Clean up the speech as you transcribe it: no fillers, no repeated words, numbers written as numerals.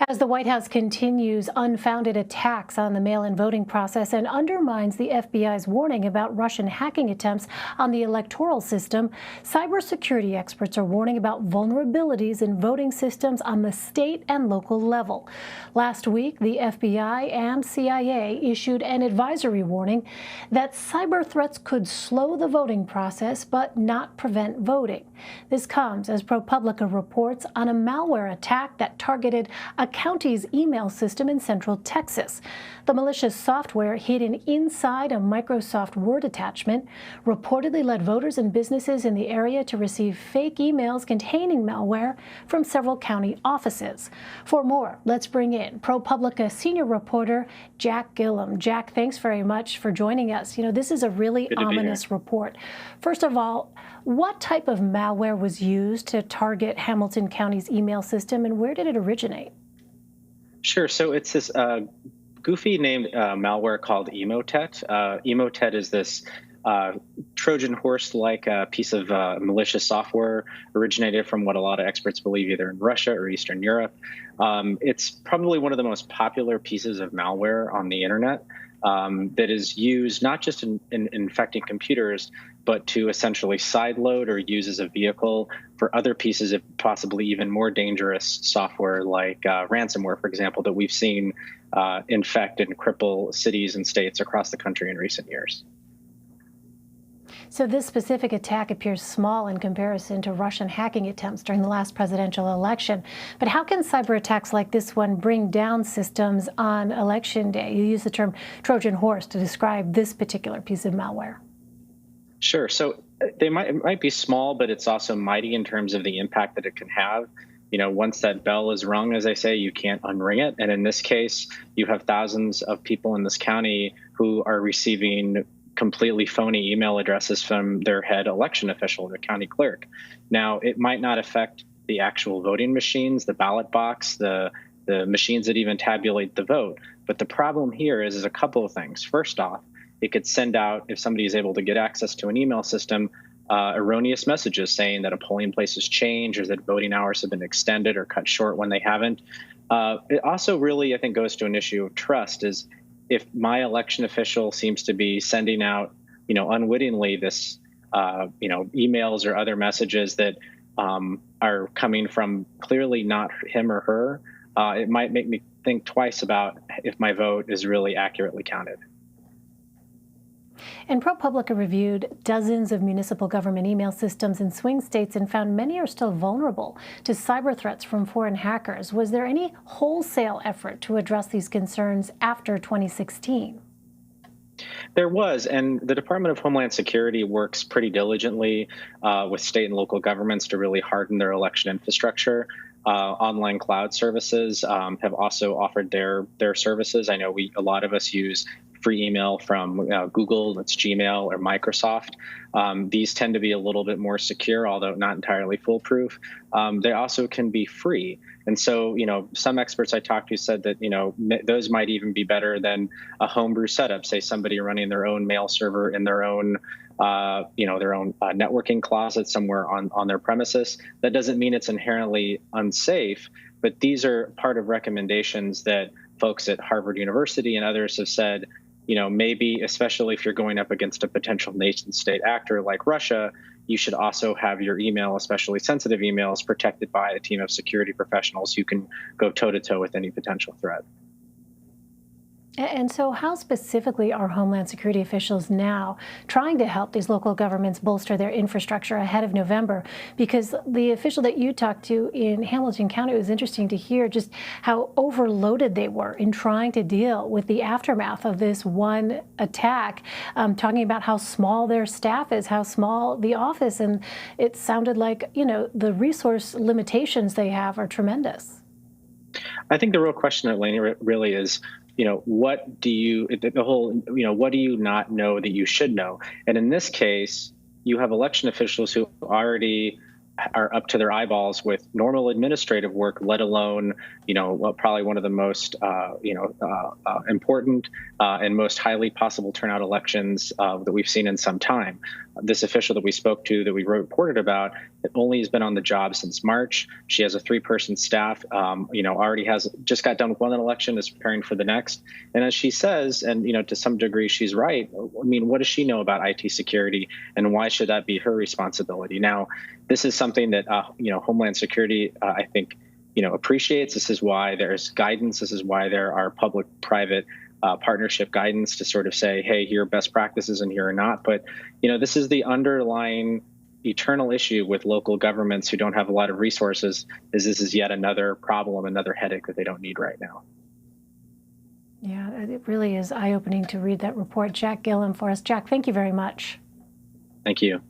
As the White House continues unfounded attacks on the mail-in voting process and undermines the FBI's warning about Russian hacking attempts on the electoral system, cybersecurity experts are warning about vulnerabilities in voting systems on the state and local level. Last week, the FBI and CIA issued an advisory warning that cyber threats could slow the voting process but not prevent voting. This comes as ProPublica reports on a malware attack that targeted a county's email system in central Texas. The malicious software hidden inside a Microsoft Word attachment reportedly led voters and businesses in the area to receive fake emails containing malware from several county offices. For more, let's bring in ProPublica senior reporter Jack Gillum. Jack, thanks very much for joining us. You know, this is a really ominous report. First of all, what type of malware was used to target Hamilton County's email system, and where did it originate? Sure. So it's this goofy named malware called Emotet. Emotet is this Trojan horse-like piece of malicious software originated from what a lot of experts believe either in Russia or Eastern Europe. It's probably one of the most popular pieces of malware on the internet that is used not just in infecting computers, but to essentially sideload or use as a vehicle for other pieces of possibly even more dangerous software like ransomware, for example, that we've seen infect and cripple cities and states across the country in recent years. So this specific attack appears small in comparison to Russian hacking attempts during the last presidential election. But how can cyber attacks like this one bring down systems on election day? You use the term Trojan horse to describe this particular piece of malware. Sure. So it might be small, but it's also mighty in terms of the impact that it can have. You know, once that bell is rung, as I say, you can't unring it. And in this case, you have thousands of people in this county who are receiving completely phony email addresses from their head election official, their county clerk. Now, it might not affect the actual voting machines, the ballot box, the machines that even tabulate the vote. But the problem here is a couple of things. First off, it could send out, if somebody is able to get access to an email system, erroneous messages saying that a polling place has changed or that voting hours have been extended or cut short when they haven't. It also really, I think, goes to an issue of trust. Is if my election official seems to be sending out, unwittingly this, emails or other messages that are coming from clearly not him or her, it might make me think twice about if my vote is really accurately counted. And ProPublica reviewed dozens of municipal government email systems in swing states and found many are still vulnerable to cyber threats from foreign hackers. Was there any wholesale effort to address these concerns after 2016? There was, and the Department of Homeland Security works pretty diligently with state and local governments to really harden their election infrastructure. Online cloud services have also offered their services. I know a lot of us use free email from Google, it's Gmail, or Microsoft. These tend to be a little bit more secure, although not entirely foolproof. They also can be free. And so, some experts I talked to said that, those might even be better than a homebrew setup, say somebody running their own mail server in their own networking closet somewhere on their premises. That doesn't mean it's inherently unsafe, but these are part of recommendations that folks at Harvard University and others have said, maybe, especially if you're going up against a potential nation state actor like Russia, you should also have your email, especially sensitive emails, protected by a team of security professionals who can go toe-to-toe with any potential threat. And so how specifically are Homeland Security officials now trying to help these local governments bolster their infrastructure ahead of November? Because the official that you talked to in Hamilton County, it was interesting to hear just how overloaded they were in trying to deal with the aftermath of this one attack, talking about how small their staff is, how small the office, and it sounded like, the resource limitations they have are tremendous. I think the real question, Eleni, really is, what do you not know that you should know? And in this case, you have election officials who already are up to their eyeballs with normal administrative work, let alone, probably one of the most, important and most highly possible turnout elections that we've seen in some time. This official that we spoke to, that we reported about, it only has been on the job since March. She has a 3-person staff, already just got done with one election, is preparing for the next. And as she says, and, to some degree, she's right. I mean, what does she know about IT security, and why should that be her responsibility? Now, this is something that, Homeland Security, I think, appreciates. This is why there's guidance. This is why there are public-private partnership guidance to sort of say, hey, here are best practices and here are not. But, this is the underlying eternal issue with local governments who don't have a lot of resources, is this is yet another problem, another headache that they don't need right now. Yeah, it really is eye-opening to read that report. Jack Gillen for us. Jack, thank you very much. Thank you.